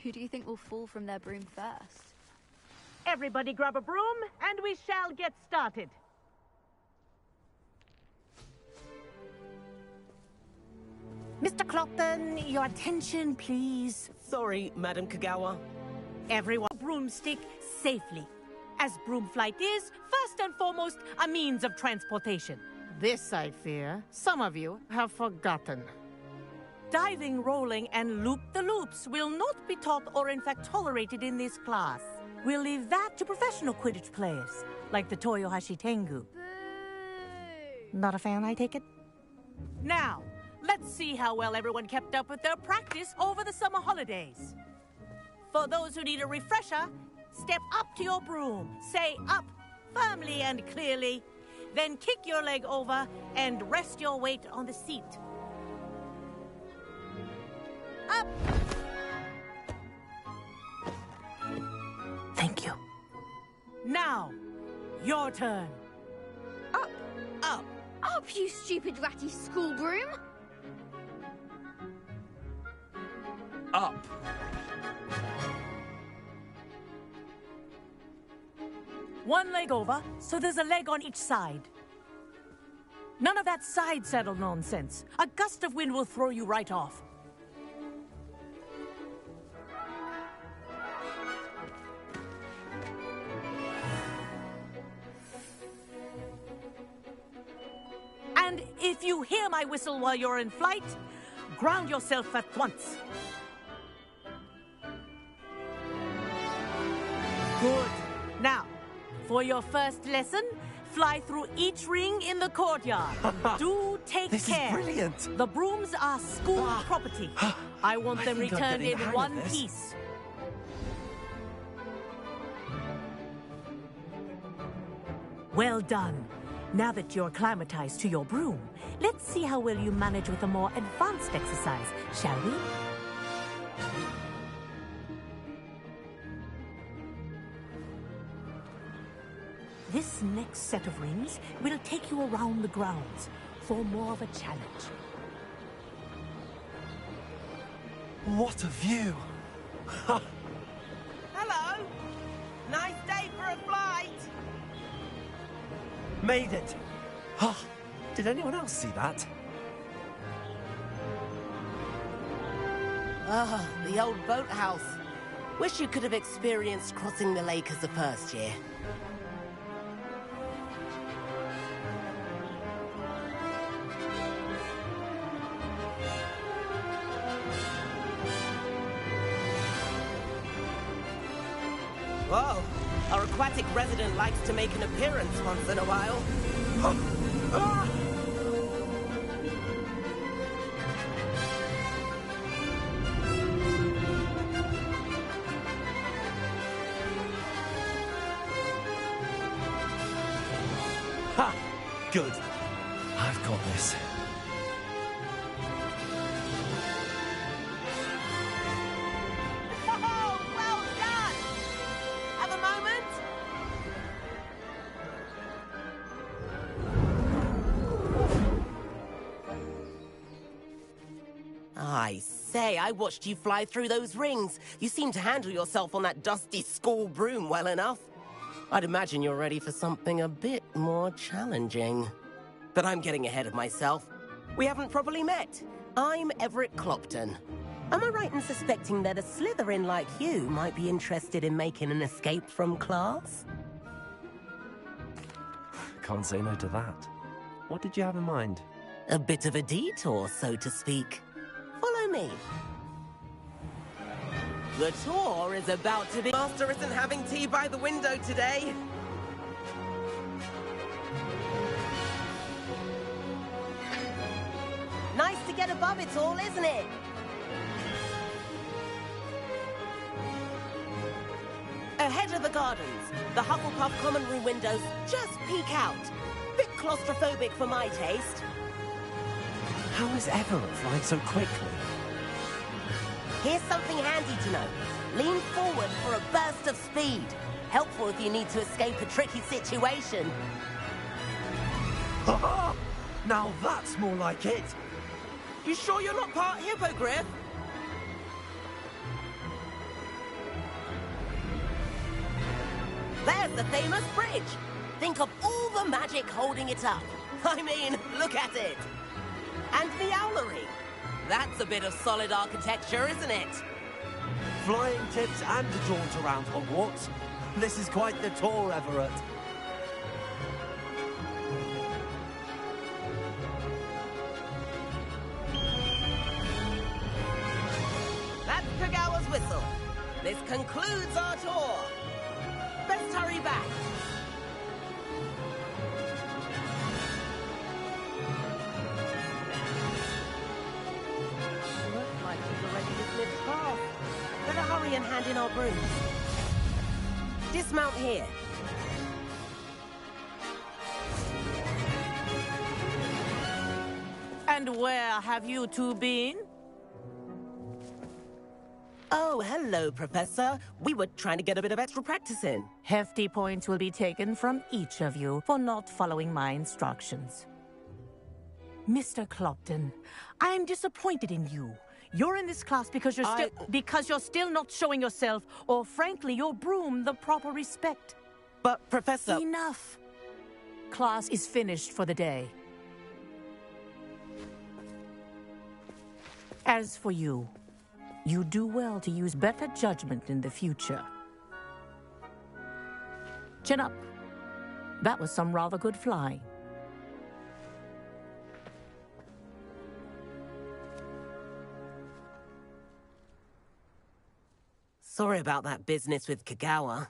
Who do you think will fall from their broom first? Everybody grab a broom, and we shall get started. Mr. Clopton, your attention, please. Sorry, Madam Kagawa. Everyone, broomstick safely. As broom flight is, first and foremost, a means of transportation. This, I fear, some of you have forgotten. Diving, rolling, and loop-the-loops will not be taught or in fact tolerated in this class. We'll leave that to professional Quidditch players, like the Toyohashi Tengu. Boo! Not a fan, I take it? Now, let's see how well everyone kept up with their practice over the summer holidays. For those who need a refresher, step up to your broom, say up firmly and clearly, then kick your leg over and rest your weight on the seat. Up! Thank you. Now, your turn. Up! Up! Up, you stupid ratty school broom! Up! One leg over, so there's a leg on each side. None of that side saddle nonsense. A gust of wind will throw you right off. And if you hear my whistle while you're in flight, ground yourself at once. Good. Now, for your first lesson, fly through each ring in the courtyard. Do take care. This is brilliant. The brooms are school property. I want them think I'm returned getting in the hang of one this. piece. Well done. Now that you're acclimatized to your broom, let's see how well you manage with a more advanced exercise, shall we? This next set of rings will take you around the grounds for more of a challenge. What a view! Hello! Nice day for a flight! Made it! Oh, did anyone else see that? Ah, the old boathouse. Wish you could have experienced crossing the lake as a first year. Whoa! Our aquatic resident likes to make an appearance once in a while. Ha! Good. I've got this. Oh, well done! Have a moment? I say, I watched you fly through those rings. You seem to handle yourself on that dusty school broom well enough. I'd imagine you're ready for something a bit more challenging. But I'm getting ahead of myself. We haven't properly met. I'm Everett Clopton. Am I right in suspecting that a Slytherin like you might be interested in making an escape from class? Can't say no to that. What did you have in mind? A bit of a detour, so to speak. Follow me. The tour is about to be... Master isn't having tea by the window today. Nice to get above it all, isn't it? Ahead of the gardens, the Hufflepuff common room windows just peek out. Bit claustrophobic for my taste. How is Everett flying so quickly? Here's something handy to know. Lean forward for a burst of speed. Helpful if you need to escape a tricky situation. Ha-ha! Now that's more like it! You sure you're not part hippogriff? There's the famous bridge. Think of all the magic holding it up. I mean, look at it. And the owlery. That's a bit of solid architecture, isn't it? Flying tips and a jaunt around Hogwarts. This is quite the tour, Everett. That's Kagawa's whistle. This concludes our tour. Best hurry back. Looks like we've already dismissed class. Better hurry and hand in our brooms. Dismount here. And where have you two been? Oh, hello, Professor. We were trying to get a bit of extra practice in. Hefty points will be taken from each of you for not following my instructions. Mr. Clopton, I am disappointed in you. You're in this class because you're still not showing yourself, or frankly, your broom the proper respect. But, Professor... Enough. Class is finished for the day. As for you, you do well to use better judgment in the future. Chin up. That was some rather good flying. Sorry about that business with Kagawa,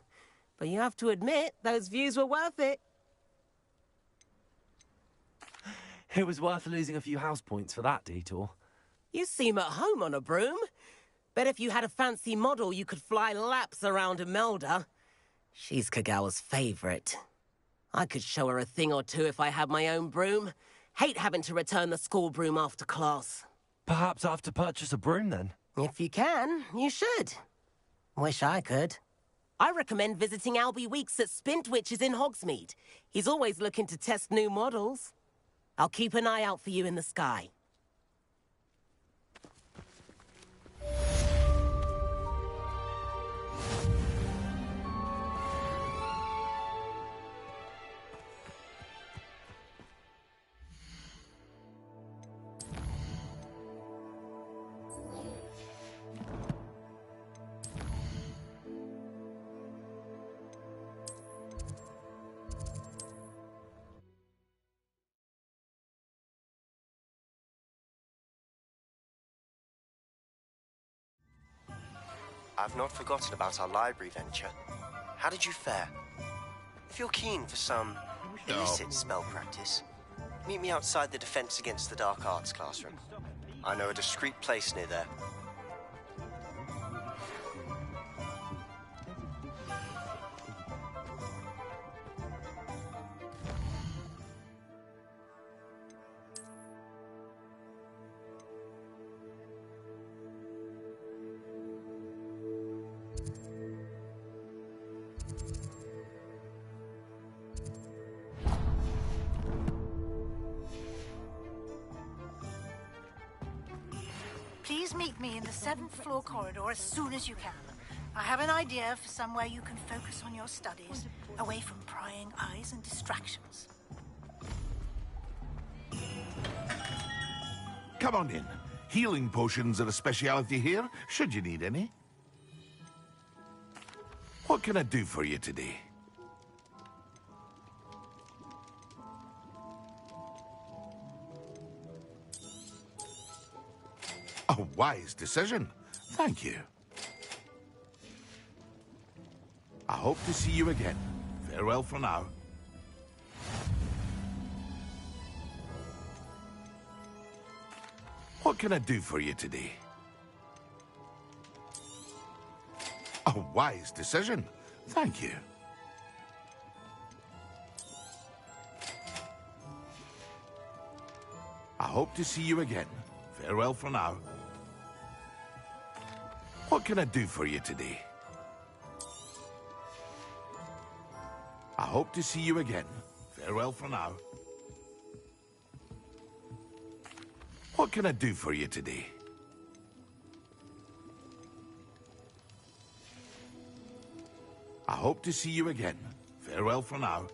but you have to admit, those views were worth it. It was worth losing a few house points for that detour. You seem at home on a broom. Bet if you had a fancy model, you could fly laps around Imelda. She's Kagawa's favorite. I could show her a thing or two if I had my own broom. Hate having to return the school broom after class. Perhaps I have to purchase a broom then? If you can, you should. Wish I could. I recommend visiting Albie Weeks at Spint Witches in Hogsmeade. He's always looking to test new models. I'll keep an eye out for you in the sky. I've not forgotten about our library venture. How did you fare? If you're keen for some illicit spell practice, meet me outside the Defense Against the Dark Arts classroom. I know a discreet place near there. Please meet me in the 7th floor corridor as soon as you can. I have an idea for somewhere you can focus on your studies, away from prying eyes and distractions. Come on in. Healing potions are a speciality here, should you need any. What can I do for you today? A wise decision. Thank you. I hope to see you again. Farewell for now. What can I do for you today? A wise decision. Thank you. I hope to see you again. Farewell for now. What can I do for you today? I hope to see you again. Farewell for now. What can I do for you today? I hope to see you again. Farewell for now.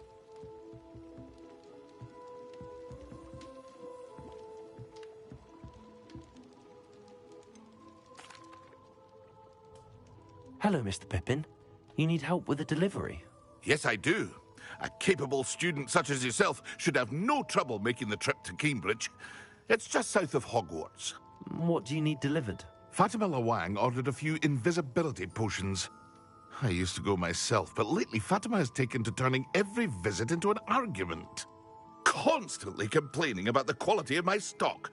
Hello, Mr. Pippin. You need help with a delivery? Yes, I do. A capable student such as yourself should have no trouble making the trip to Cambridge. It's just south of Hogwarts. What do you need delivered? Fatima Lawang ordered a few invisibility potions. I used to go myself, but lately Fatima has taken to turning every visit into an argument. Constantly complaining about the quality of my stock.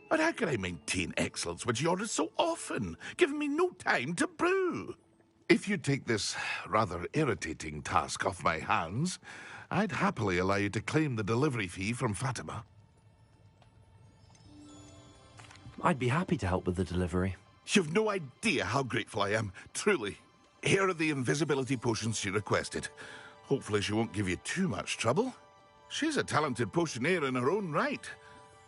But how can I maintain excellence when she orders so often, giving me no time to brew? If you take this rather irritating task off my hands, I'd happily allow you to claim the delivery fee from Fatima. I'd be happy to help with the delivery. You've no idea how grateful I am, truly. Here are the invisibility potions she requested. Hopefully she won't give you too much trouble. She's a talented potioneer in her own right.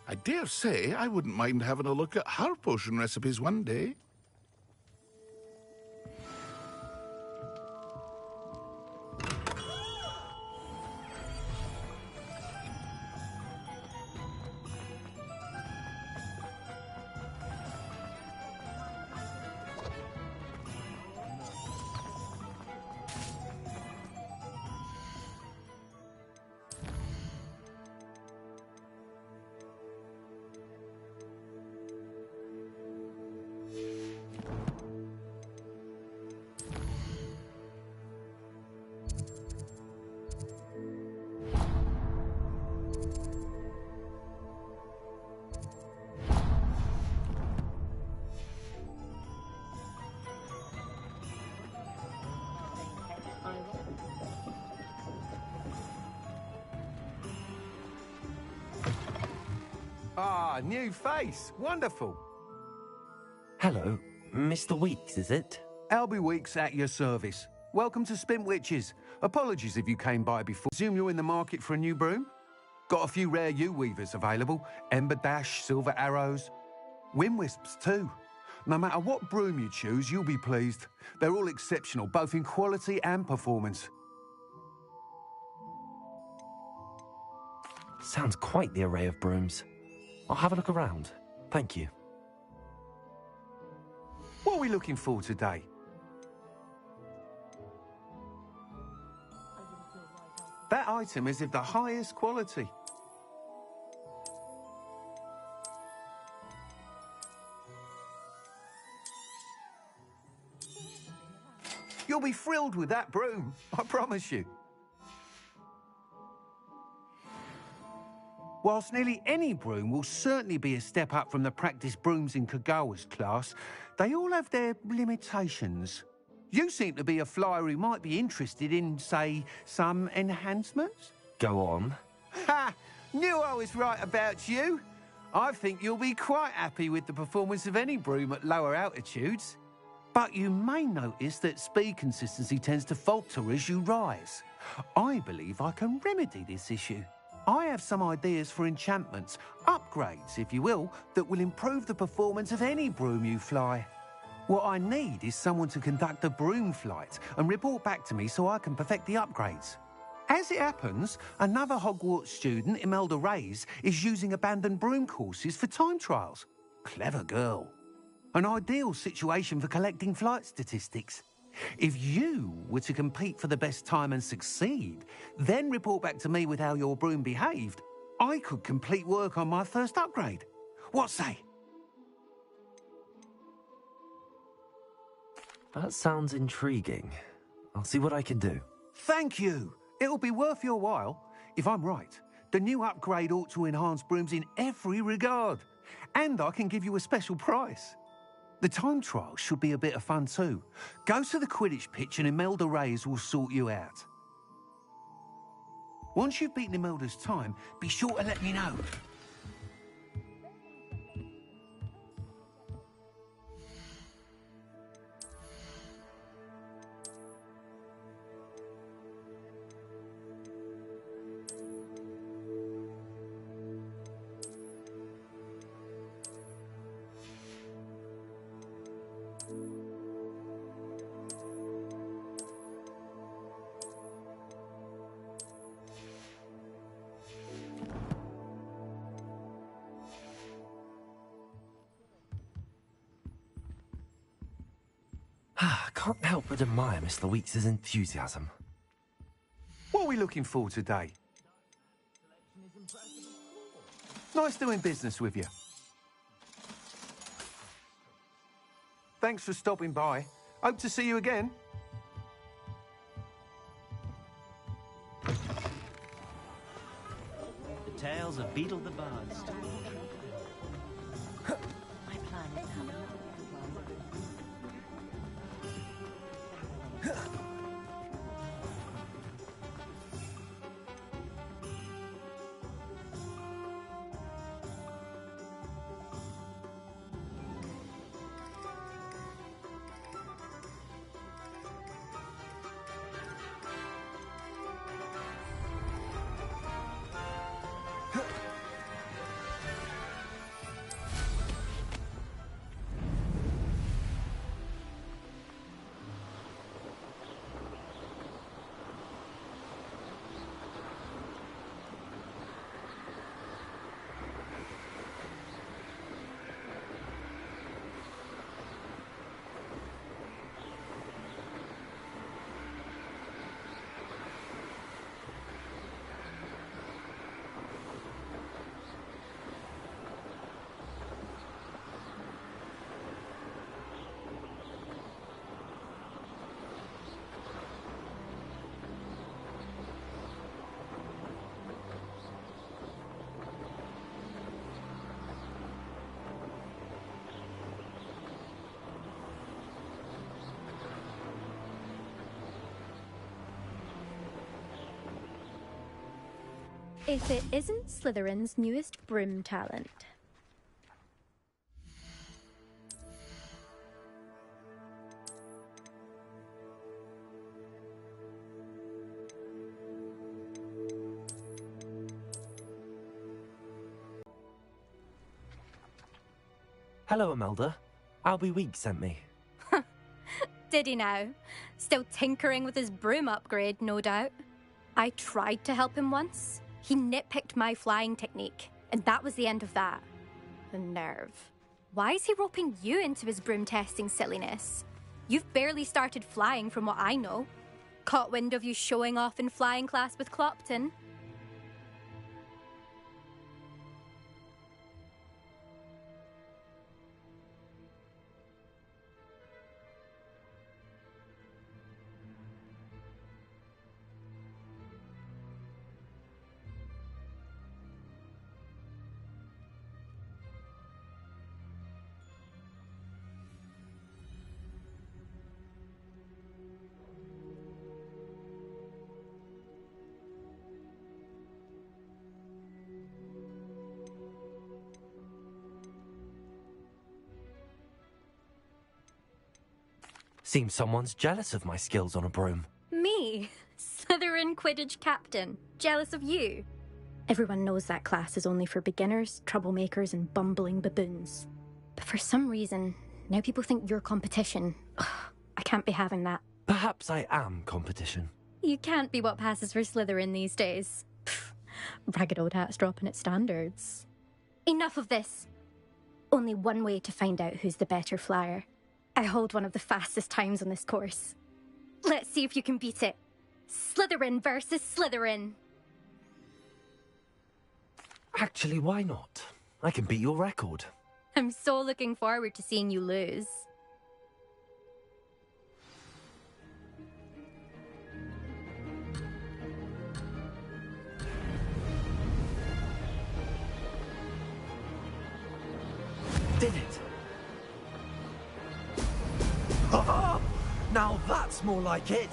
I dare say I wouldn't mind having a look at her potion recipes one day. Ah, new face. Wonderful. Hello, Mr. Weeks, is it? Albie Weeks at your service. Welcome to Spint Witches. Apologies if you came by before. Assume you're in the market for a new broom? Got a few rare yew-weavers available. Ember Dash, Silver Arrows. Wind Wisps too. No matter what broom you choose, you'll be pleased. They're all exceptional, both in quality and performance. Sounds quite the array of brooms. I'll have a look around. Thank you. What are we looking for today? That item is of the highest quality. You'll be thrilled with that broom, I promise you. Whilst nearly any broom will certainly be a step up from the practice brooms in Kagawa's class, they all have their limitations. You seem to be a flyer who might be interested in, say, some enhancements? Go on. Ha! Knew I was right about you. I think you'll be quite happy with the performance of any broom at lower altitudes. But you may notice that speed consistency tends to falter as you rise. I believe I can remedy this issue. I have some ideas for enchantments, upgrades, if you will, that will improve the performance of any broom you fly. What I need is someone to conduct a broom flight and report back to me so I can perfect the upgrades. As it happens, another Hogwarts student, Imelda Reyes, is using abandoned broom courses for time trials. Clever girl. An ideal situation for collecting flight statistics. If you were to compete for the best time and succeed, then report back to me with how your broom behaved, I could complete work on my first upgrade. What say? That sounds intriguing. I'll see what I can do. Thank you. It'll be worth your while. If I'm right, the new upgrade ought to enhance brooms in every regard. And I can give you a special price. The time trial should be a bit of fun too. Go to the Quidditch pitch and Imelda Reyes will sort you out. Once you've beaten Imelda's time, be sure to let me know. can't help but admire Mr. Weeks' enthusiasm. What are we looking for today? Nice doing business with you. Thanks for stopping by. Hope to see you again. The tales of Beetle the Bard. My plan is now. If it isn't Slytherin's newest broom talent. Hello, Imelda. Albie Weeks sent me. Did he now? Still tinkering with his broom upgrade, no doubt. I tried to help him once. He nitpicked my flying technique, and that was the end of that. The nerve. Why is he roping you into his broom testing silliness? You've barely started flying from what I know. Caught wind of you showing off in flying class with Clopton. Seems someone's jealous of my skills on a broom. Me? Slytherin Quidditch captain. Jealous of you? Everyone knows that class is only for beginners, troublemakers, and bumbling baboons. But for some reason, now people think you're competition. Ugh, I can't be having that. Perhaps I am competition. You can't be what passes for Slytherin these days. Pfft, ragged old hat's dropping its standards. Enough of this. Only one way to find out who's the better flyer. I hold one of the fastest times on this course. Let's see if you can beat it. Slytherin versus Slytherin. Actually, why not? I can beat your record. I'm so looking forward to seeing you lose. Did it? Now that's more like it!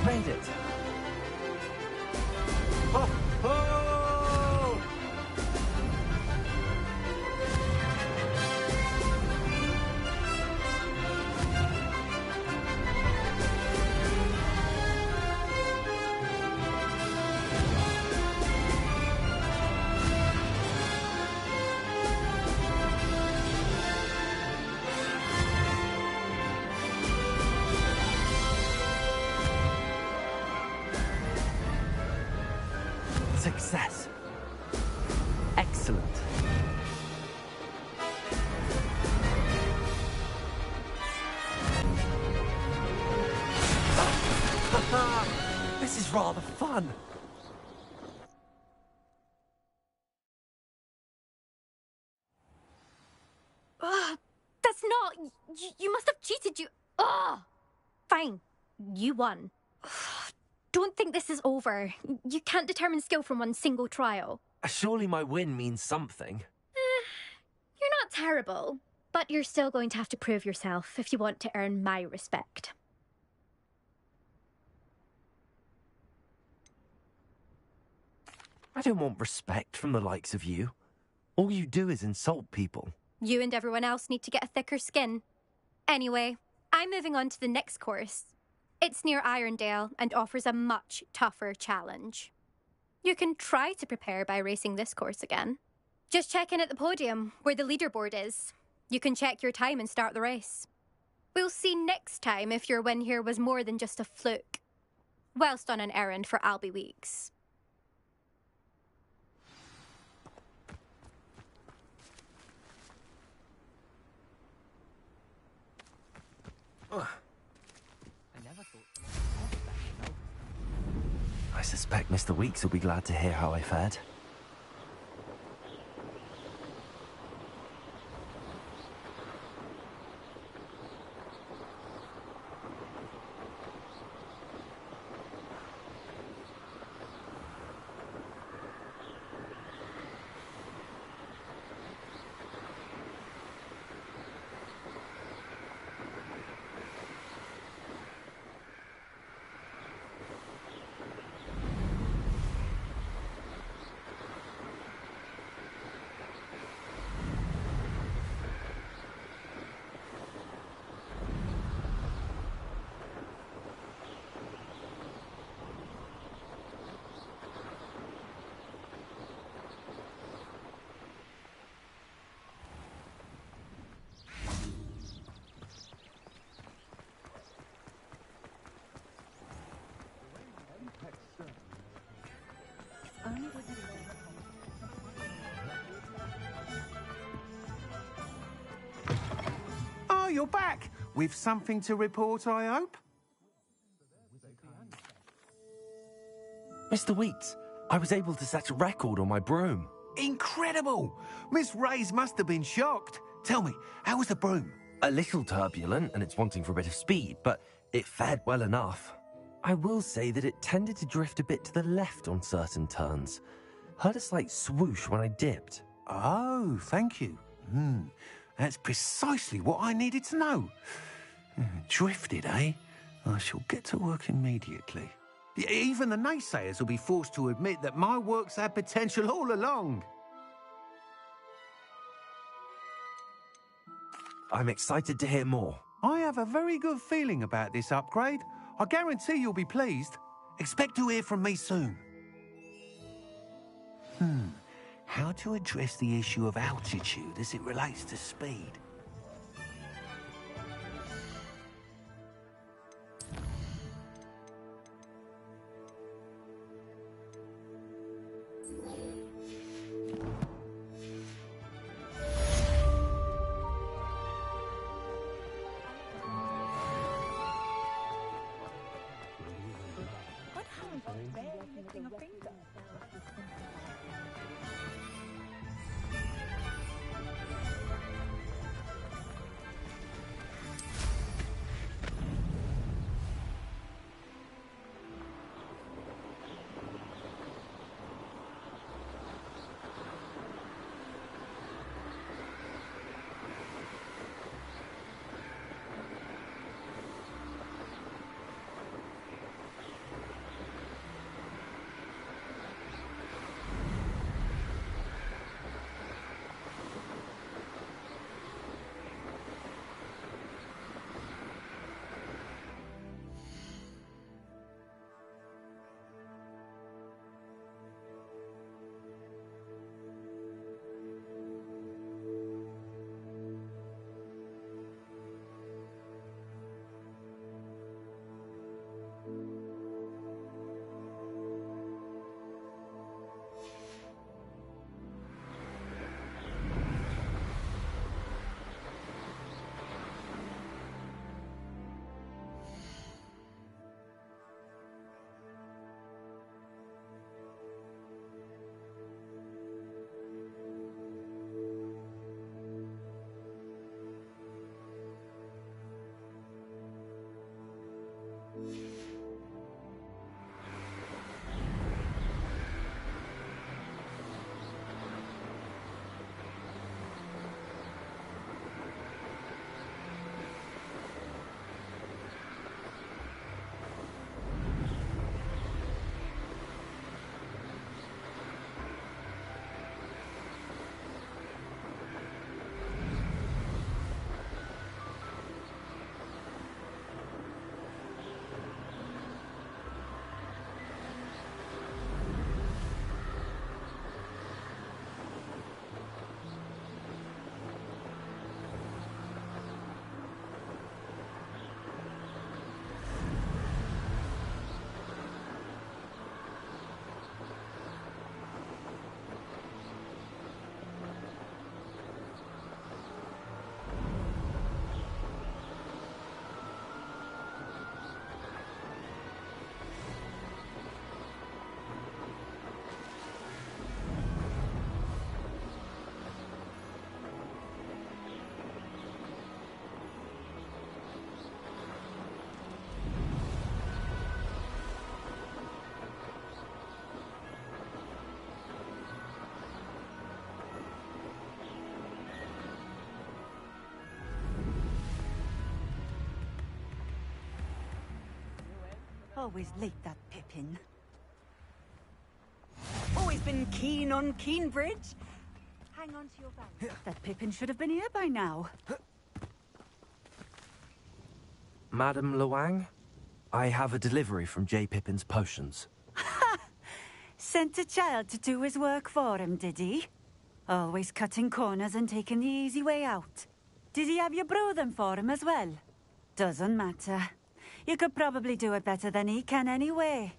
Made it! Oh! Oh! success. Excellent. This is rather fun. That's not... You must have cheated, you... Ugh! Fine. You won. Don't think this is over. You can't determine skill from one single trial. Surely my win means something. You're not terrible, but you're still going to have to prove yourself if you want to earn my respect. I don't want respect from the likes of you. All you do is insult people. You and everyone else need to get a thicker skin. Anyway, I'm moving on to the next course. It's near Irondale and offers a much tougher challenge. You can try to prepare by racing this course again. Just check in at the podium, where the leaderboard is. You can check your time and start the race. We'll see next time if your win here was more than just a fluke. Whilst on an errand for Albie Weeks. I suspect Mr. Weeks will be glad to hear how I fared. Oh, you're back! With something to report, I hope? Mr. Weeks, I was able to set a record on my broom. Incredible! Miss Reyes must have been shocked. Tell me, how was the broom? A little turbulent, and it's wanting for a bit of speed, but it fared well enough. I will say that it tended to drift a bit to the left on certain turns. Heard a slight swoosh when I dipped. Oh, thank you. That's precisely what I needed to know. Drifted, eh? I shall get to work immediately. Even the naysayers will be forced to admit that my work's had potential all along. I'm excited to hear more. I have a very good feeling about this upgrade. I guarantee you'll be pleased. Expect to hear from me soon. How to address the issue of altitude as it relates to speed? Always like that Pippin. Always been keen on Keenbridge. Hang on to your bag. That Pippin should have been here by now. Madam Luang, I have a delivery from J. Pippin's Potions. Sent a child to do his work for him, did he? Always cutting corners and taking the easy way out. Did he have you brew them for him as well? Doesn't matter. You could probably do it better than he can anyway.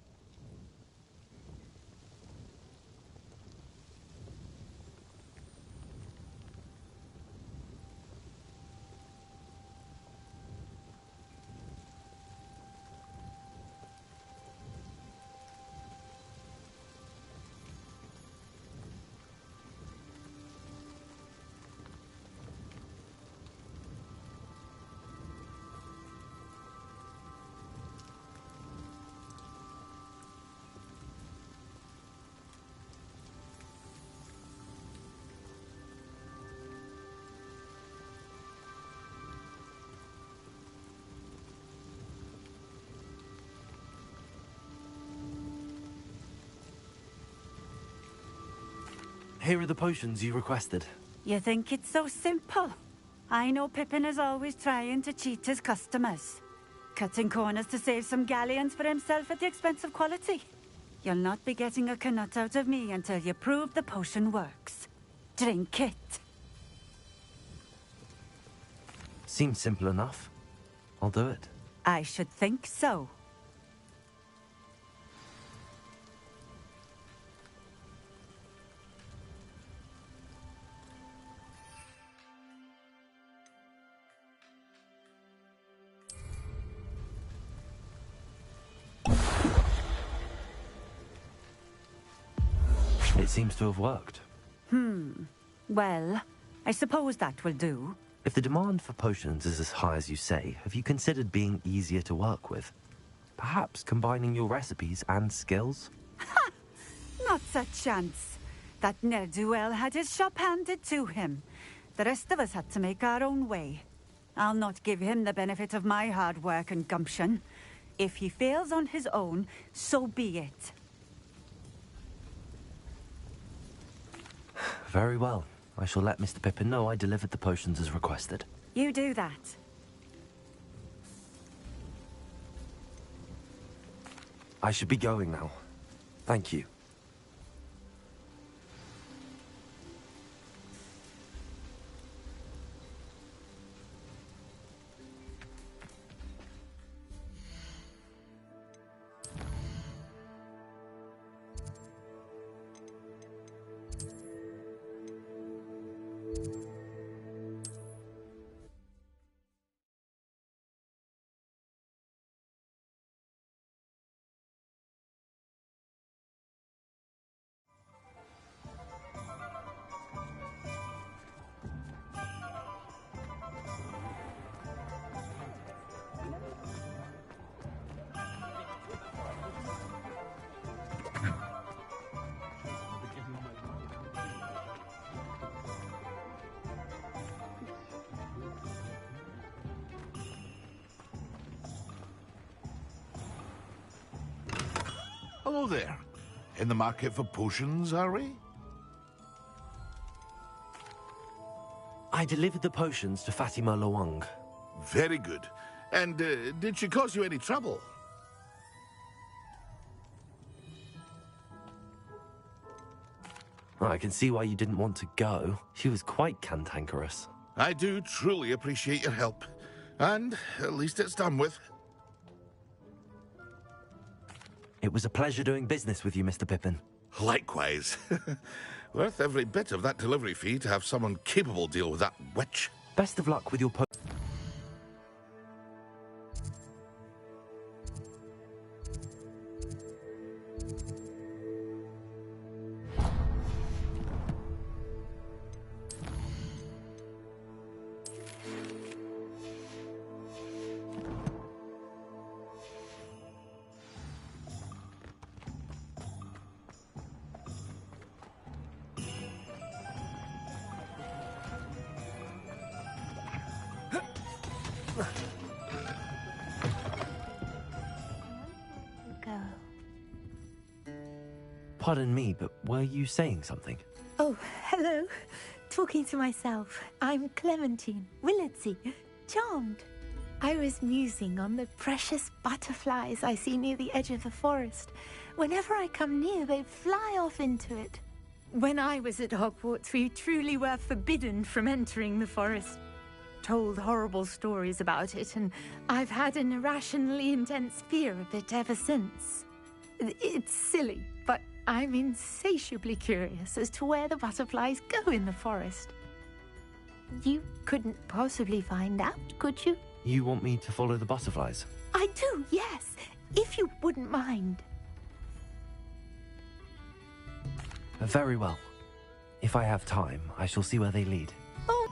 Here are the potions you requested. You think it's so simple? I know Pippin is always trying to cheat his customers. Cutting corners to save some galleons for himself at the expense of quality. You'll not be getting a canut out of me until you prove the potion works. Drink it. Seems simple enough. I'll do it. I should think so. It seems to have worked. Well, I suppose that will do. If the demand for potions is as high as you say, have you considered being easier to work with? Perhaps combining your recipes and skills? Not a chance. That ne'er-do-well had his shop handed to him. The rest of us had to make our own way. I'll not give him the benefit of my hard work and gumption. If he fails on his own, so be it. Very well. I shall let Mr. Pippin know I delivered the potions as requested. You do that. I should be going now. Thank you. Hello there. In the market for potions, are we? I delivered the potions to Fatima Luang. Very good. And did she cause you any trouble? I can see why you didn't want to go. She was quite cantankerous. I do truly appreciate your help. And at least it's done with. It was a pleasure doing business with you, Mr. Pippin. Likewise. Worth every bit of that delivery fee to have someone capable deal with that witch. Best of luck with your Hello. Pardon me, but were you saying something? Oh, hello. Talking to myself. I'm Clementine Willardsey. Charmed. I was musing on the precious butterflies I see near the edge of the forest. Whenever I come near, they fly off into it. When I was at Hogwarts, we truly were forbidden from entering the forest. Told horrible stories about it, and I've had an irrationally intense fear of it ever since. It's silly, but I'm insatiably curious as to where the butterflies go in the forest. You couldn't possibly find out, could you? You want me to follow the butterflies? I do, yes, if you wouldn't mind. Very well. If I have time, I shall see where they lead. Oh.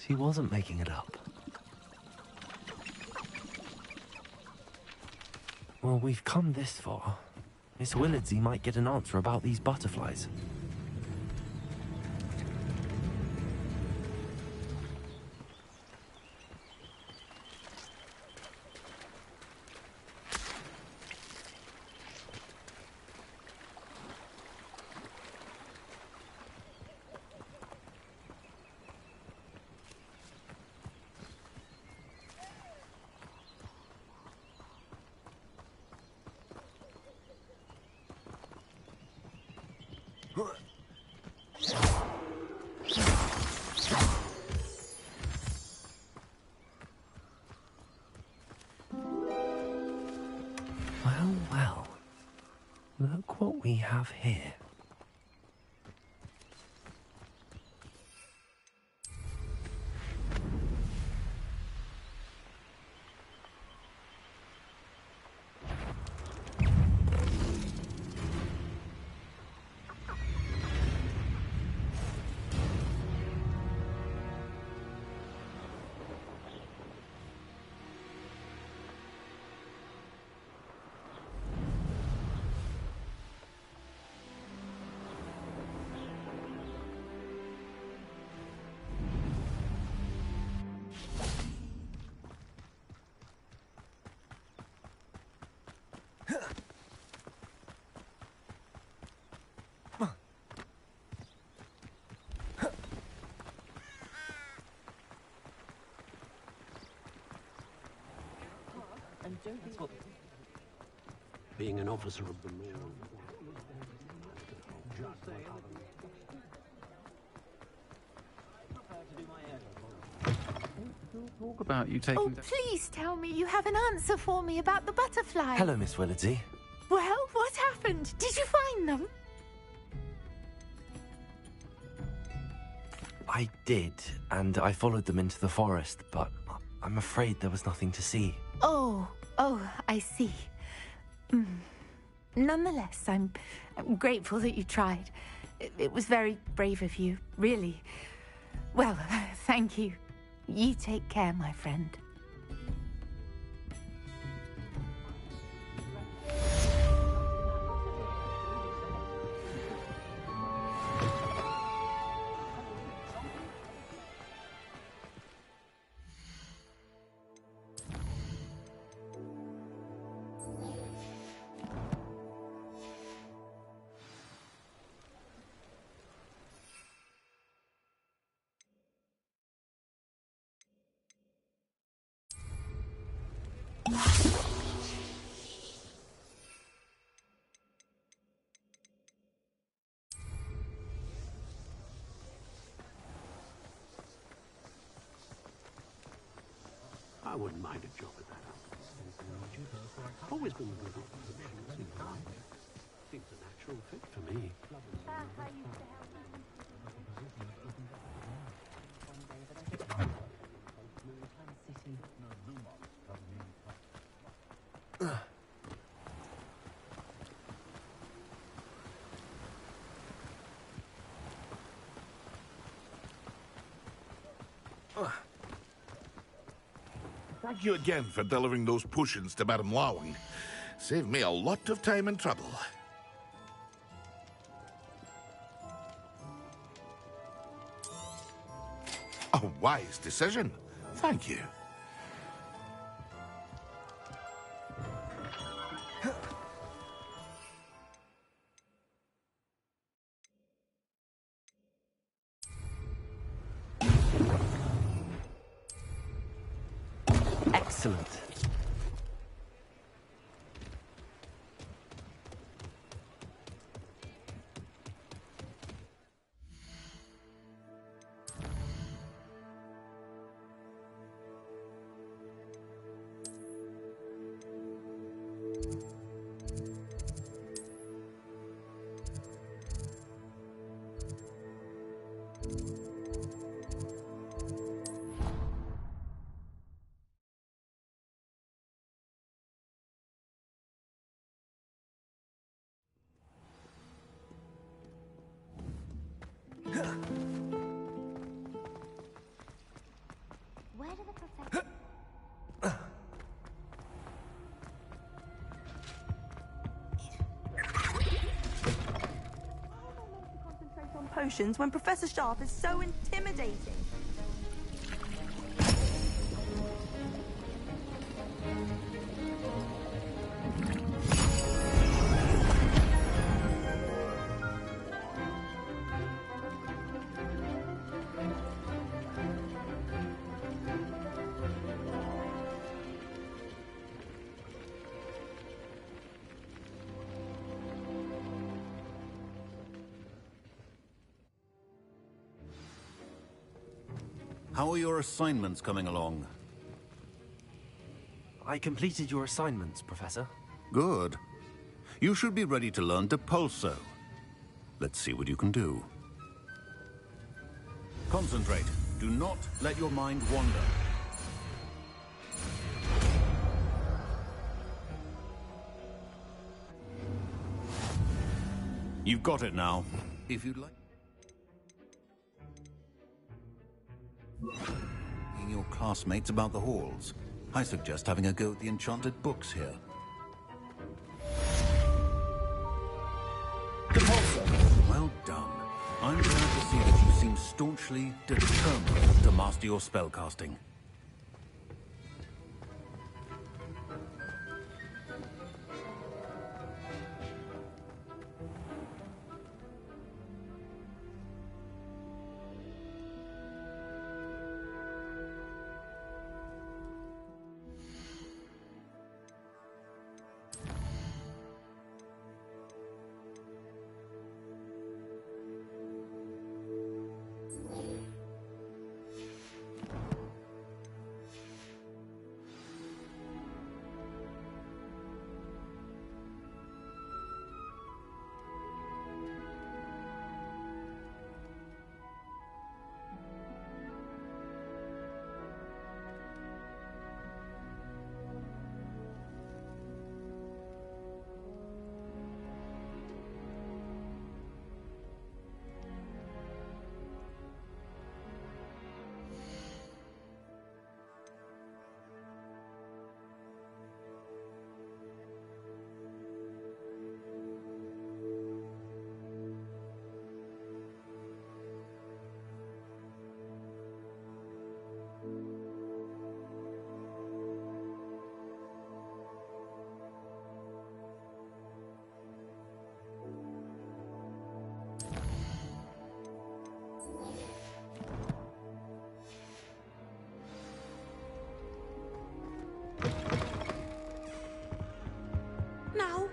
She wasn't making it up. Well, we've come this far. Miss Willardsey might get an answer about these butterflies. Well, well. Look what we have here. Being an officer of the law. Talk about you taking... Oh, please tell me you have an answer for me about the butterflies. Hello, Miss Willardsey. Well, what happened? Did you find them? I did, and I followed them into the forest, but I'm afraid there was nothing to see. Oh, I see. Nonetheless, I'm grateful that you tried. It was very brave of you, really. Well, thank you. You take care, my friend. I wouldn't mind a job at that outfit. Always been good at the seems a natural fit for me. Thank you again for delivering those potions to Madame Lawing. Saved me a lot of time and trouble. A wise decision. Thank you. Excellent. Where do the professor... Concentrate on potions when Professor Sharp is so intimidating. How are your assignments coming along? I completed your assignments, Professor. Good. You should be ready to learn Depulso. Let's see what you can do. Concentrate. Do not let your mind wander. You've got it now. If you'd like... Seeing your classmates about the halls, I suggest having a go at the enchanted books here. Well done. I'm glad to see that you seem staunchly determined to master your spellcasting. Now.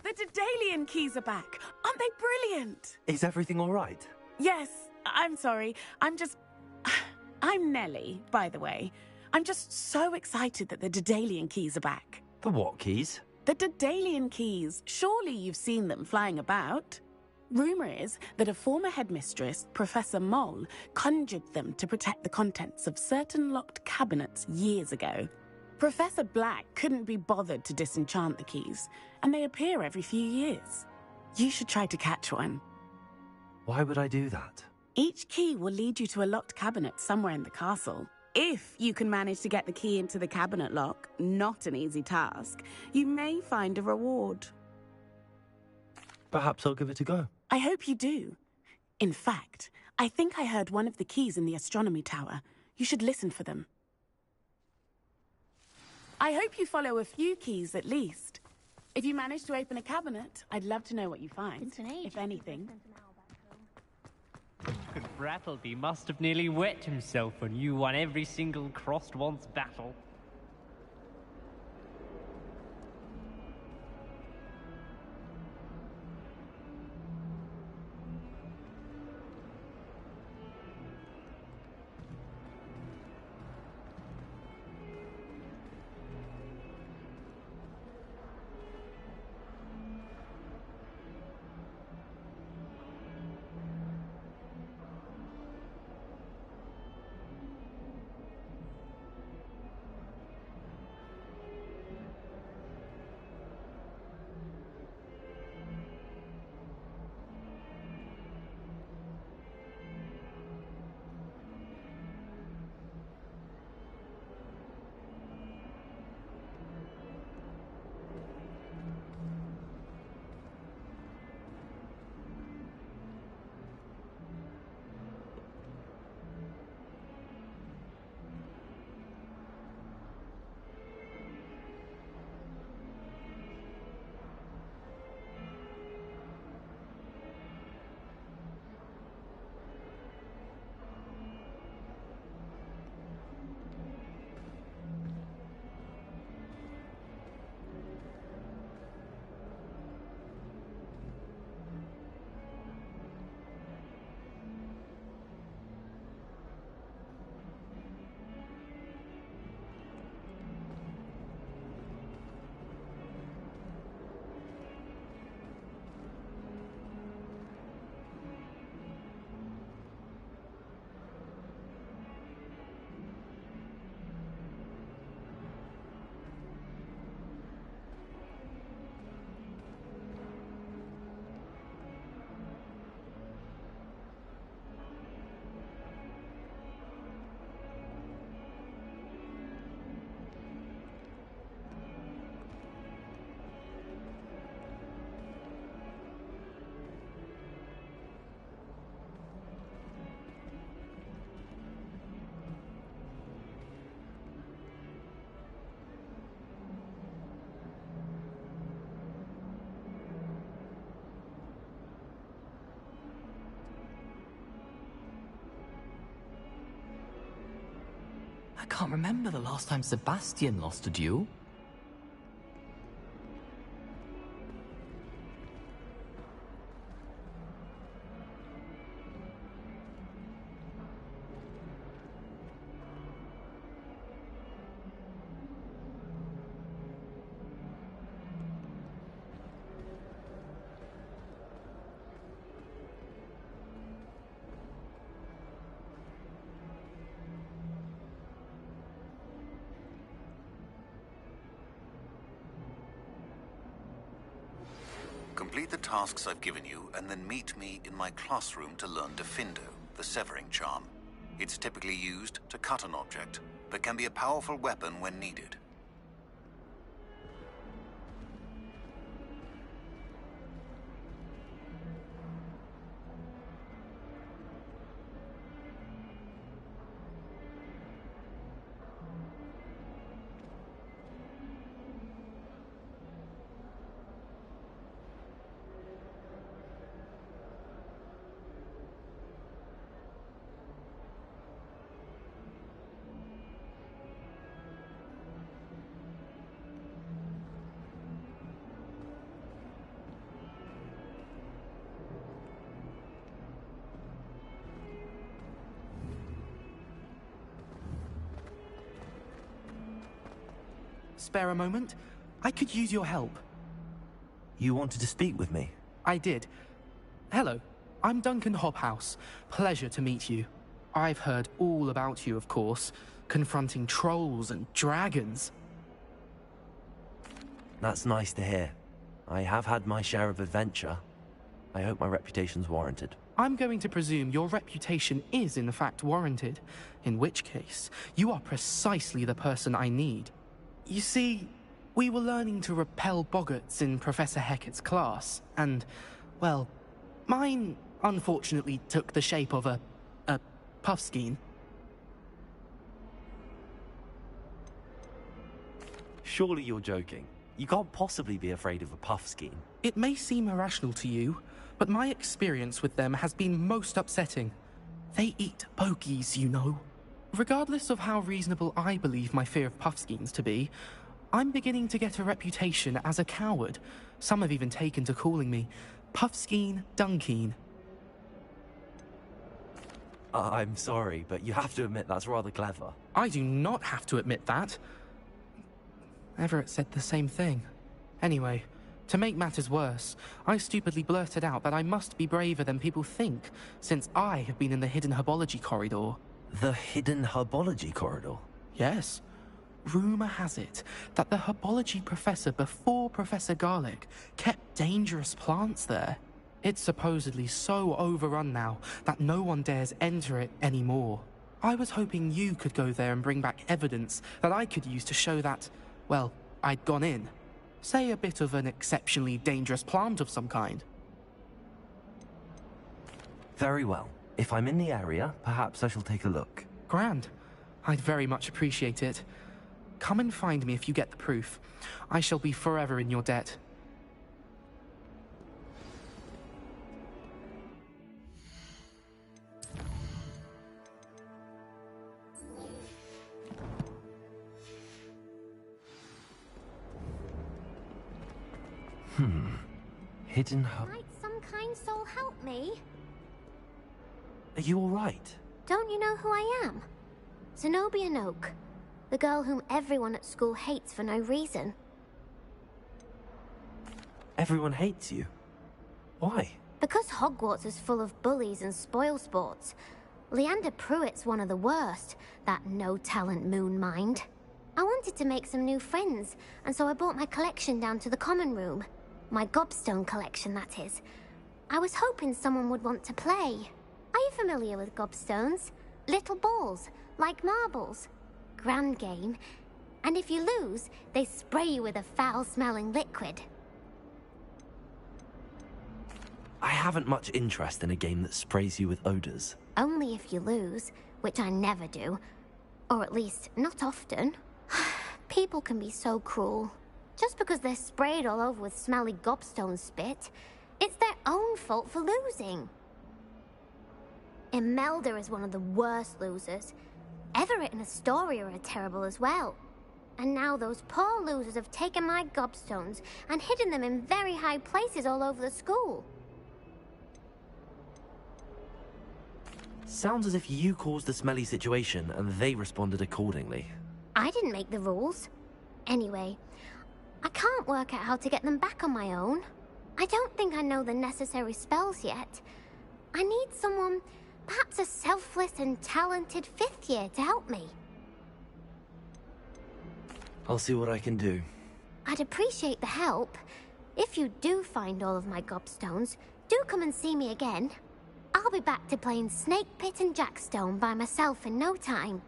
The Daedalian keys are back. Aren't they brilliant? Is everything all right? Yes, I'm sorry. I'm Nellie, by the way. I'm just so excited that the Daedalian keys are back. The what keys? The Daedalian keys. Surely you've seen them flying about. Rumour is that a former headmistress, Professor Moll, conjured them to protect the contents of certain locked cabinets years ago. Professor Black couldn't be bothered to disenchant the keys, and they appear every few years. You should try to catch one. Why would I do that? Each key will lead you to a locked cabinet somewhere in the castle. If you can manage to get the key into the cabinet lock, not an easy task, you may find a reward. Perhaps I'll give it a go. I hope you do. In fact, I think I heard one of the keys in the astronomy tower. You should listen for them. I hope you follow a few keys at least. If you manage to open a cabinet, I'd love to know what you find, if anything. Brattleby must have nearly wet himself when you won every single crossed once battle. I can't remember the last time Sebastian lost a duel. Complete the tasks I've given you, and then meet me in my classroom to learn Defindo, the severing charm. It's typically used to cut an object, but can be a powerful weapon when needed. Spare a moment? I could use your help. You wanted to speak with me? I did. Hello, I'm Duncan Hobhouse. Pleasure to meet you. I've heard all about you, of course, confronting trolls and dragons. That's nice to hear. I have had my share of adventure. I hope my reputation's warranted. I'm going to presume your reputation is in fact warranted, in which case, you are precisely the person I need. You see, we were learning to repel boggarts in Professor Hecat's class, and, well, mine unfortunately took the shape of a puffskein. Surely you're joking. You can't possibly be afraid of a puffskein. It may seem irrational to you, but my experience with them has been most upsetting. They eat bogies, you know. Regardless of how reasonable I believe my fear of puffskeins to be, I'm beginning to get a reputation as a coward. Some have even taken to calling me Puffskein Dunkeen. I'm sorry, but you have to admit that's rather clever. I do not have to admit that. Everett said the same thing. Anyway, to make matters worse, I stupidly blurted out that I must be braver than people think, since I have been in the hidden herbology corridor. The hidden herbology corridor? Yes. Rumour has it that the herbology professor before Professor Garlic kept dangerous plants there. It's supposedly so overrun now that no one dares enter it anymore. I was hoping you could go there and bring back evidence that I could use to show that, well, I'd gone in. Say a bit of an exceptionally dangerous plant of some kind. Very well. If I'm in the area, perhaps I shall take a look. Grand. I'd very much appreciate it. Come and find me if you get the proof. I shall be forever in your debt. Hidden herb... Might some kind soul help me? Are you alright? Don't you know who I am? Zenobia Noak, the girl whom everyone at school hates for no reason. Everyone hates you? Why? Because Hogwarts is full of bullies and spoilsports. Leander Pruitt's one of the worst, that no-talent moon mind. I wanted to make some new friends, and so I brought my collection down to the common room. My gobstone collection, that is. I was hoping someone would want to play. Are you familiar with gobstones? Little balls, like marbles. Grand game. And if you lose, they spray you with a foul-smelling liquid. I haven't much interest in a game that sprays you with odors. Only if you lose, which I never do. Or at least, not often. People can be so cruel. Just because they're sprayed all over with smelly gobstone spit, it's their own fault for losing. Imelda is one of the worst losers. Everett and Astoria are terrible as well. And now those poor losers have taken my gobstones and hidden them in very high places all over the school. Sounds as if you caused the smelly situation and they responded accordingly. I didn't make the rules. Anyway, I can't work out how to get them back on my own. I don't think I know the necessary spells yet. I need someone, perhaps a selfless and talented fifth year to help me. I'll see what I can do. I'd appreciate the help. If you do find all of my gobstones, do come and see me again. I'll be back to playing Snake Pit and Jackstone by myself in no time.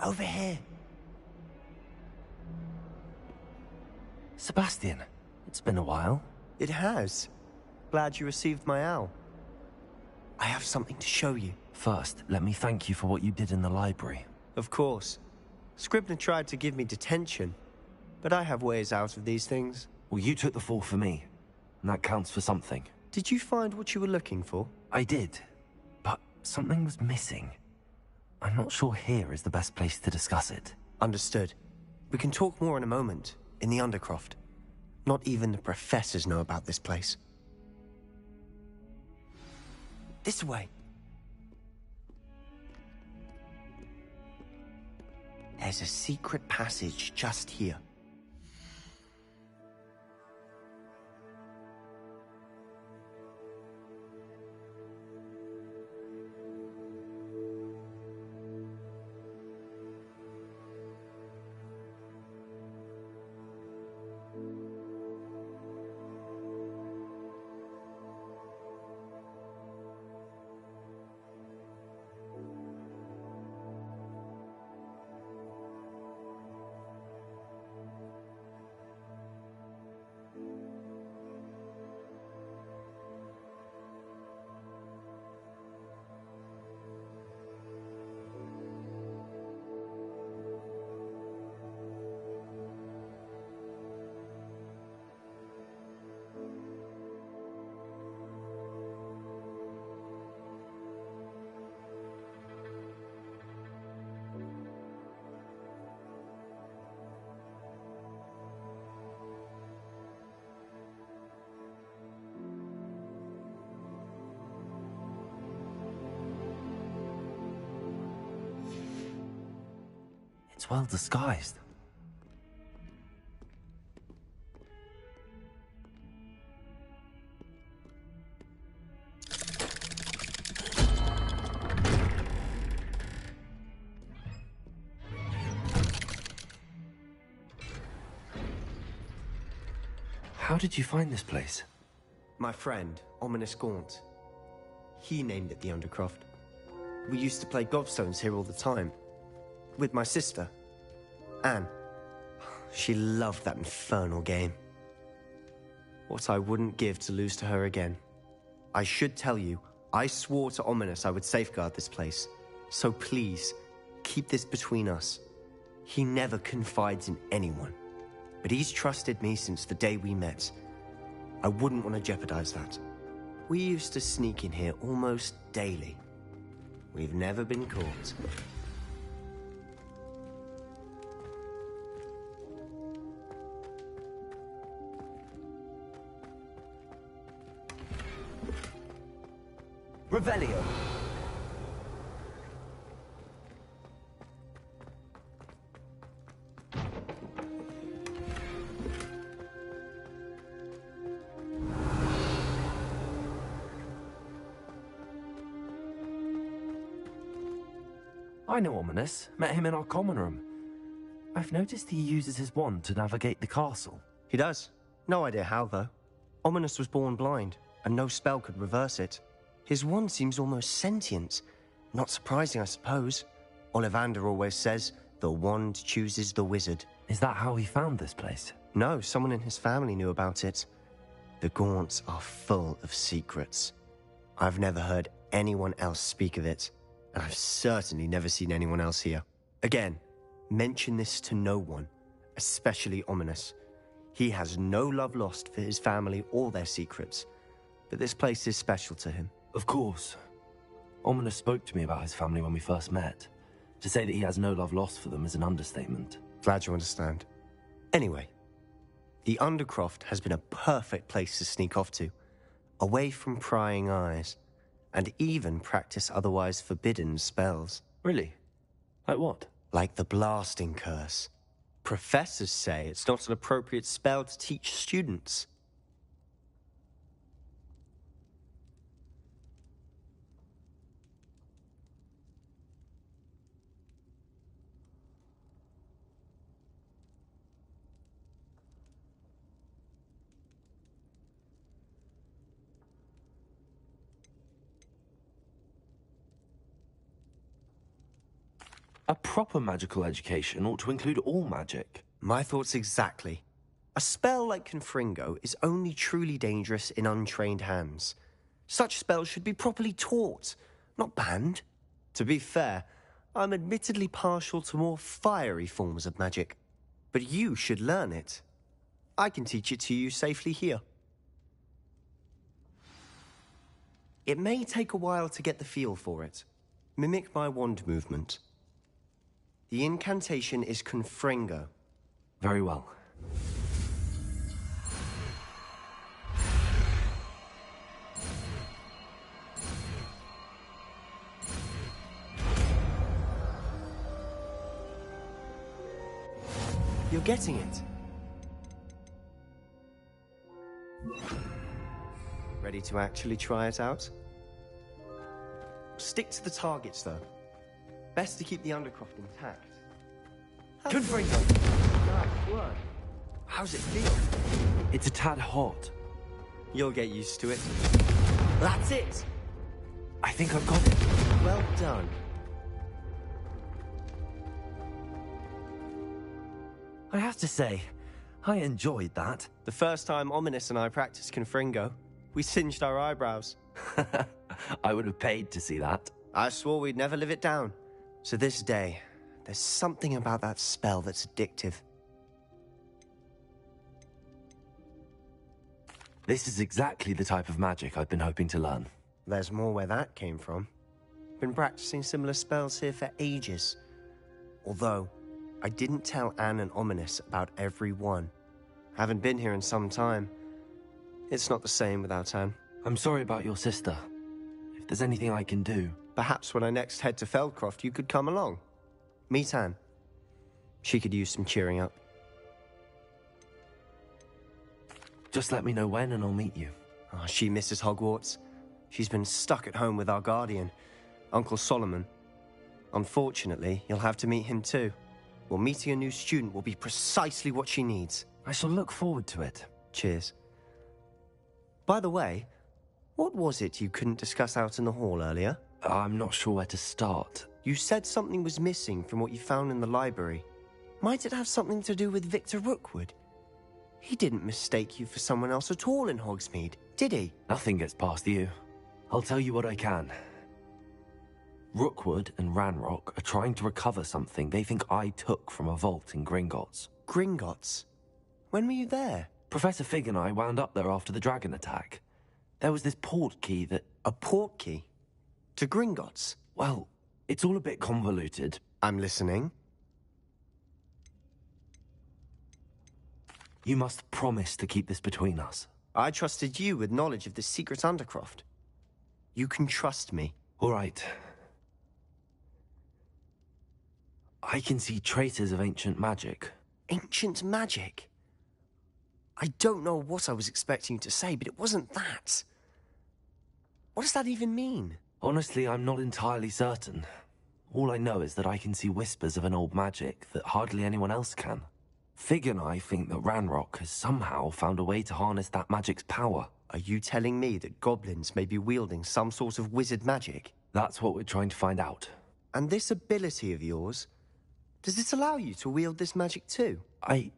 Over here. Sebastian, it's been a while. It has. Glad you received my owl. I have something to show you. First, let me thank you for what you did in the library. Of course. Scribner tried to give me detention, but I have ways out of these things. Well, you took the fall for me, and that counts for something. Did you find what you were looking for? I did, but something was missing. I'm not sure here is the best place to discuss it. Understood. We can talk more in a moment, in the Undercroft. Not even the professors know about this place. This way. There's a secret passage just here. It's well disguised. How did you find this place? My friend, Ominous Gaunt. He named it the Undercroft. We used to play gobstones here all the time. With my sister, Anne. She loved that infernal game. What I wouldn't give to lose to her again. I should tell you, I swore to Ominous I would safeguard this place. So please, keep this between us. He never confides in anyone. But he's trusted me since the day we met. I wouldn't want to jeopardize that. We used to sneak in here almost daily. We've never been caught. Revelio. I know Ominous. Met him in our common room. I've noticed he uses his wand to navigate the castle. He does. No idea how, though. Ominous was born blind, and no spell could reverse it. His wand seems almost sentient. Not surprising, I suppose. Ollivander always says, the wand chooses the wizard. Is that how he found this place? No, someone in his family knew about it. The Gaunts are full of secrets. I've never heard anyone else speak of it, and I've certainly never seen anyone else here. Again, mention this to no one, especially Ominous. He has no love lost for his family or their secrets, but this place is special to him. Of course. Ominous spoke to me about his family when we first met. To say that he has no love lost for them is an understatement. Glad you understand. Anyway, the Undercroft has been a perfect place to sneak off to, away from prying eyes, and even practice otherwise forbidden spells. Really? Like what? Like the blasting curse. Professors say it's not an appropriate spell to teach students. A proper magical education ought to include all magic. My thoughts exactly. A spell like Confringo is only truly dangerous in untrained hands. Such spells should be properly taught, not banned. To be fair, I'm admittedly partial to more fiery forms of magic. But you should learn it. I can teach it to you safely here. It may take a while to get the feel for it. Mimic my wand movement. The incantation is Confringo. Very well. You're getting it. Ready to actually try it out? Stick to the targets, though. Best to keep the Undercroft intact. Confringo! Nice work. How's it feel? It's a tad hot. You'll get used to it. That's it! I think I've got it. Well done. I have to say, I enjoyed that. The first time Ominous and I practiced Confringo, we singed our eyebrows. I would have paid to see that. I swore we'd never live it down. So this day, there's something about that spell that's addictive. This is exactly the type of magic I've been hoping to learn. There's more where that came from. Been practicing similar spells here for ages. Although, I didn't tell Anne and Ominous about every one. Haven't been here in some time. It's not the same without Anne. I'm sorry about your sister. If there's anything I can do... Perhaps when I next head to Feldcroft, you could come along. Meet Anne. She could use some cheering up. Just let me know when and I'll meet you. Oh, she misses Hogwarts. She's been stuck at home with our guardian, Uncle Solomon. Unfortunately, you'll have to meet him too. Well, meeting a new student will be precisely what she needs. I shall look forward to it. Cheers. By the way, what was it you couldn't discuss out in the hall earlier? I'm not sure where to start. You said something was missing from what you found in the library. Might it have something to do with Victor Rookwood? He didn't mistake you for someone else at all in Hogsmeade, did he? Nothing gets past you. I'll tell you what I can. Rookwood and Ranrock are trying to recover something they think I took from a vault in Gringotts. Gringotts? When were you there? Professor Fig and I wound up there after the dragon attack. There was this port key that... A port key? To Gringotts? Well, it's all a bit convoluted. I'm listening. You must promise to keep this between us. I trusted you with knowledge of the secret Undercroft. You can trust me. All right. I can see traces of ancient magic. Ancient magic? I don't know what I was expecting you to say, but it wasn't that. What does that even mean? Honestly, I'm not entirely certain. All I know is that I can see whispers of an old magic that hardly anyone else can. Fig and I think that Ranrock has somehow found a way to harness that magic's power. Are you telling me that goblins may be wielding some sort of wizard magic? That's what we're trying to find out. And this ability of yours, does it allow you to wield this magic too? I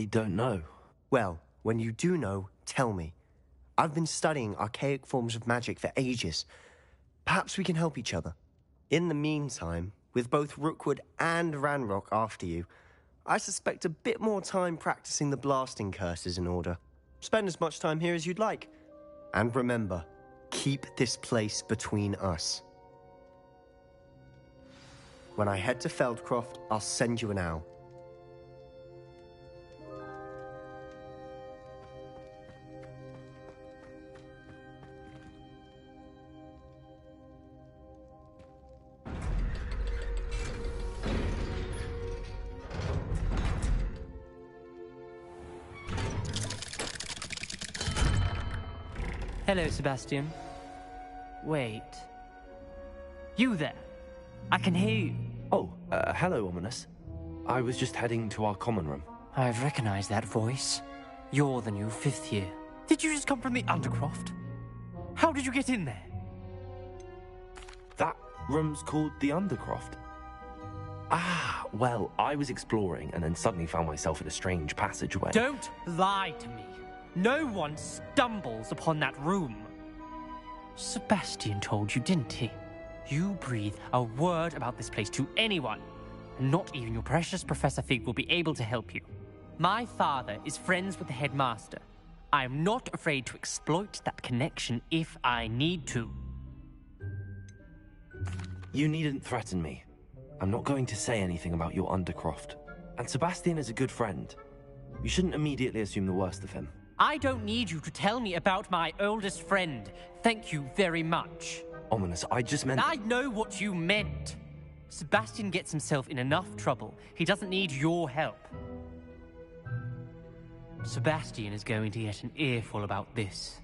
don't know. Well, when you do know, tell me. I've been studying archaic forms of magic for ages. Perhaps we can help each other. In the meantime, with both Rookwood and Ranrock after you, I suspect a bit more time practicing the blasting curses in order. Spend as much time here as you'd like. And remember, keep this place between us. When I head to Feldcroft, I'll send you an owl. Hello, Sebastian. Wait. You there? I can hear you. Oh, hello, Ominous. I was just heading to our common room. I've recognized that voice. You're the new fifth year. Did you just come from the Undercroft? How did you get in there? That room's called the Undercroft. Ah, well, I was exploring and then suddenly found myself in a strange passageway. Don't lie to me. No one stumbles upon that room. Sebastian told you, didn't he? You breathe a word about this place to anyone, and not even your precious Professor Fig will be able to help you. My father is friends with the headmaster. I am not afraid to exploit that connection if I need to. You needn't threaten me. I'm not going to say anything about your Undercroft. And Sebastian is a good friend. You shouldn't immediately assume the worst of him. I don't need you to tell me about my oldest friend. Thank you very much. Ominous, I just meant... I know what you meant. Sebastian gets himself in enough trouble. He doesn't need your help. Sebastian is going to get an earful about this.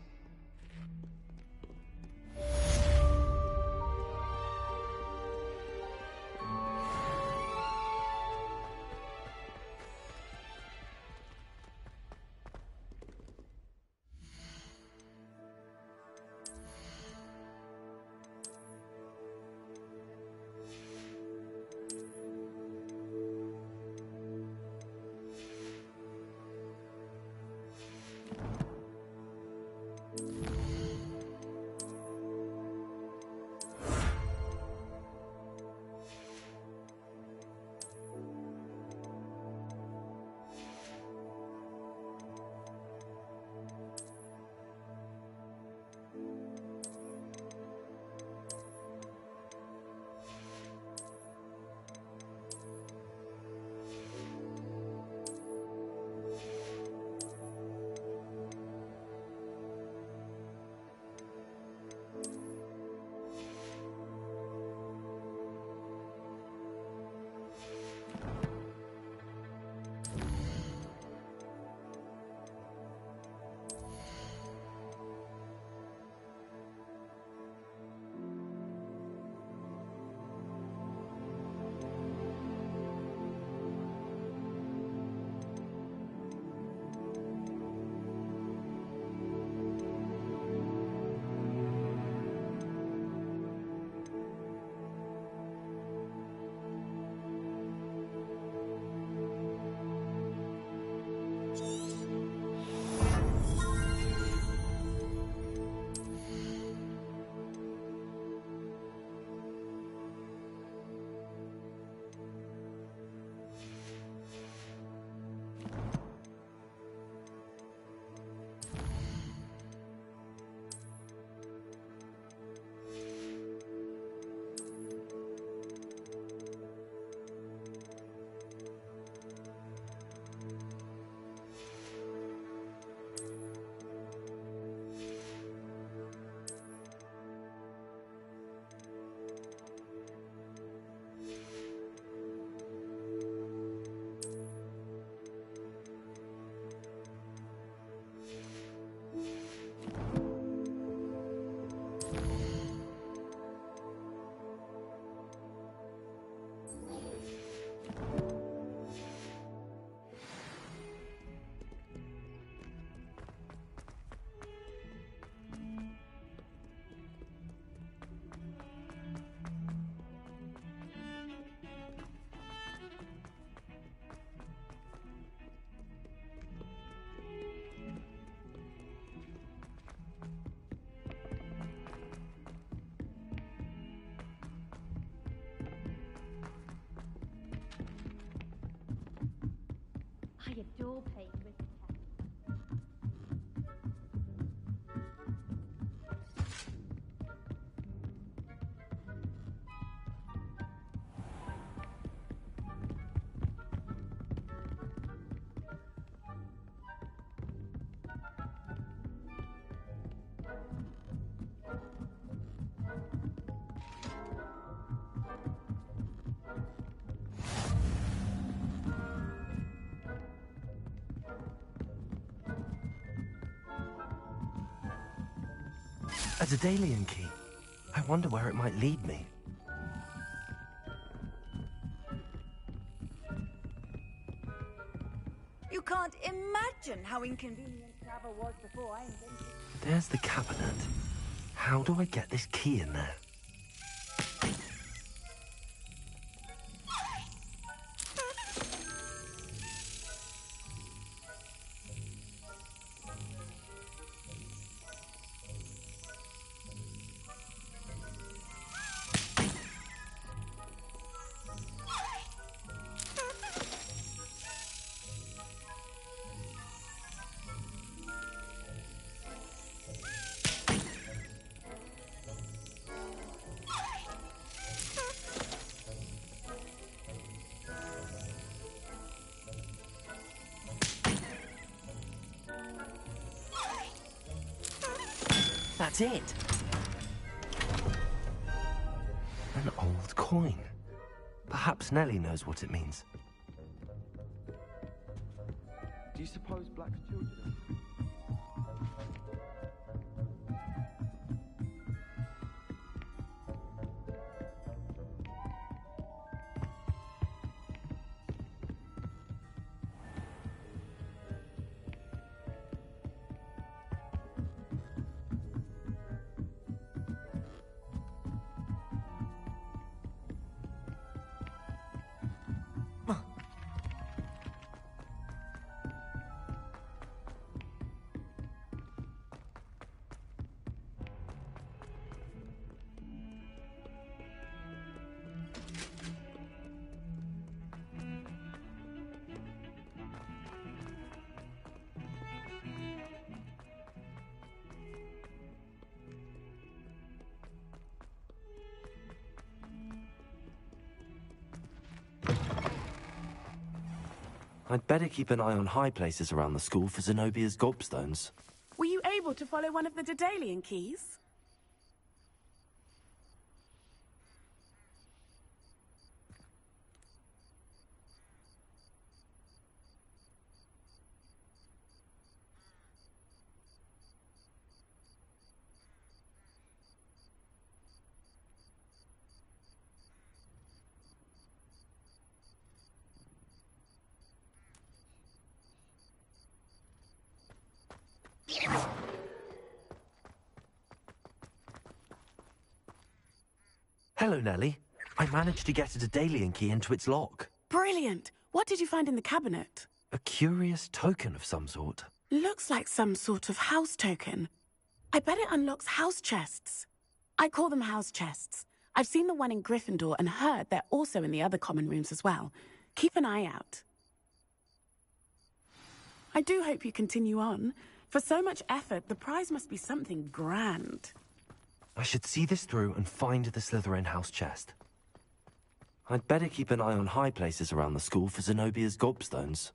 I adore playing with tech. A Daedalian key. I wonder where it might lead me. You can't imagine how inconvenient travel was before I invented it. There's the cabinet. How do I get this key in there? That's it. An old coin. Perhaps Nellie knows what it means. Do you suppose black children... I'd better keep an eye on high places around the school for Zenobia's gobstones. Were you able to follow one of the Daedalian keys? Hello, Nellie. I managed to get a Daedalian key into its lock. Brilliant! What did you find in the cabinet? A curious token of some sort. Looks like some sort of house token. I bet it unlocks house chests. I call them house chests. I've seen the one in Gryffindor and heard they're also in the other common rooms as well. Keep an eye out. I do hope you continue on. For so much effort, the prize must be something grand. I should see this through and find the Slytherin house chest. I'd better keep an eye on high places around the school for Zenobia's gobstones.